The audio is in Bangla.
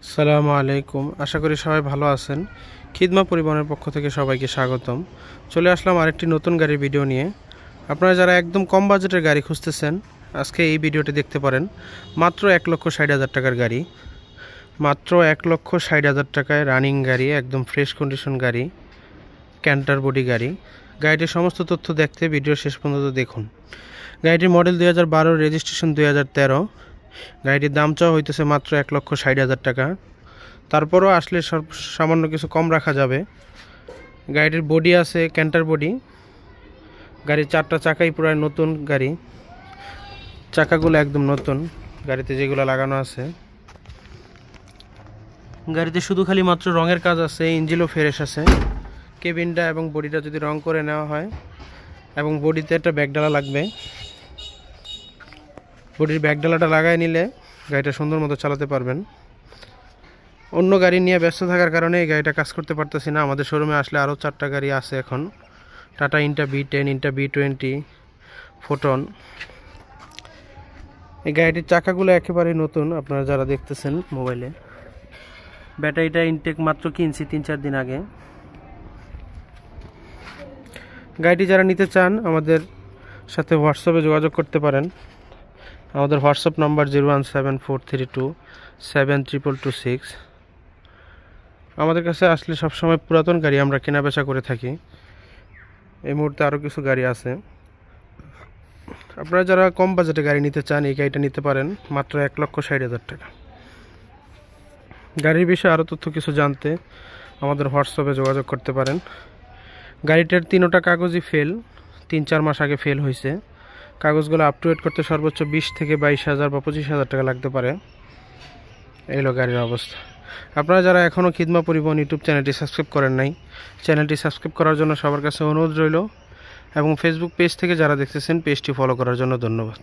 আসসালামু আলাইকুম। আশা করি সবাই ভালো আছেন। খিদমা পরিবহনের পক্ষ থেকে সবাইকে স্বাগতম। চলে আসলাম আরেকটি নতুন গাড়ির ভিডিও নিয়ে। আপনারা যারা একদম কম বাজেটের গাড়ি খুঁজতেছেন, আজকে এই ভিডিওটি দেখতে পারেন। মাত্র 1,60,000 টাকার গাড়ি, মাত্র 1,60,000 টাকায় রানিং গাড়ি, একদম ফ্রেশ কন্ডিশন গাড়ি, ক্যান্টার বডি গাড়ি। গাড়িটির সমস্ত তথ্য দেখতে ভিডিও শেষ পর্যন্ত দেখুন। গাড়িটির মডেল 2012, রেজিস্ট্রেশন 2013। গাড়িটির দাম চাওয়া হইতেছে মাত্র 1,60,000 টাকা। তারপরও আসলে সব সামান্য কিছু কম রাখা যাবে। গাড়িটির বডি আছে ক্যান্টার বডি। গাড়ির 4টা চাকাই পুরাই নতুন গাড়ি, চাকাগুলো একদম নতুন গাড়িতে যেগুলো লাগানো আছে। গাড়িতে শুধু খালি মাত্র রঙের কাজ আছে, ইঞ্জিনও ফ্রেশ আছে। কেবিনটা এবং বডিটা যদি রং করে নেওয়া হয়, এবং বডিতে একটা ব্যাকডালা লাগবে। বডির ব্যাকডালাটা লাগাই নিলে গাড়িটা সুন্দর মতো চালাতে পারবেন। অন্য গাড়ি নিয়ে ব্যস্ত থাকার কারণে এই গাড়িটা কাজ করতে পারতেছি না। আমাদের শোরুমে আসলে আরও 4টা গাড়ি আছে এখন। Tata Intra B10, Intra B20, Foton. এই গাড়িটির চাকাগুলো একেবারেই নতুন, আপনারা যারা দেখতেছেন মোবাইলে। ব্যাটারিটা ইনটেক মাত্র কিনছি 3-4 দিন আগে। গাড়িটি যারা নিতে চান আমাদের সাথে হোয়াটসঅ্যাপে যোগাযোগ করতে পারেন। আমাদের হোয়াটসঅ্যাপ নাম্বার 017432 72226। আমাদের কাছে আসলে সবসময় পুরাতন গাড়ি আমরা কেনাবেচা করে থাকি। এই মুহূর্তে আরও কিছু গাড়ি আছে। আপনারা যারা কম বাজেটে গাড়ি নিতে চান এই গাড়িটা নিতে পারেন মাত্র 1,60,000 টাকা। গাড়ির বিষয়ে আরও তথ্য কিছু জানতে আমাদের হোয়াটসঅ্যাপে যোগাযোগ করতে পারেন। গাড়িটার 3টা কাগজই ফেল, 3-4 মাস আগে ফেল হয়েছে। কাগজগুলো আপ টু ডেট করতে সর্বোচ্চ 20 থেকে 22,000 বা 25,000 টাকা লাগতে পারে। এই হলো গাড়ির অবস্থা। আপনারা যারা এখনও খিদমা পরিবহন ইউটিউব চ্যানেলটি সাবস্ক্রাইব করেন নাই, চ্যানেলটি সাবস্ক্রাইব করার জন্য সবার কাছে অনুরোধ রইল, এবং ফেসবুক পেজ থেকে যারা দেখতেছেন পেজটি ফলো করার জন্য ধন্যবাদ।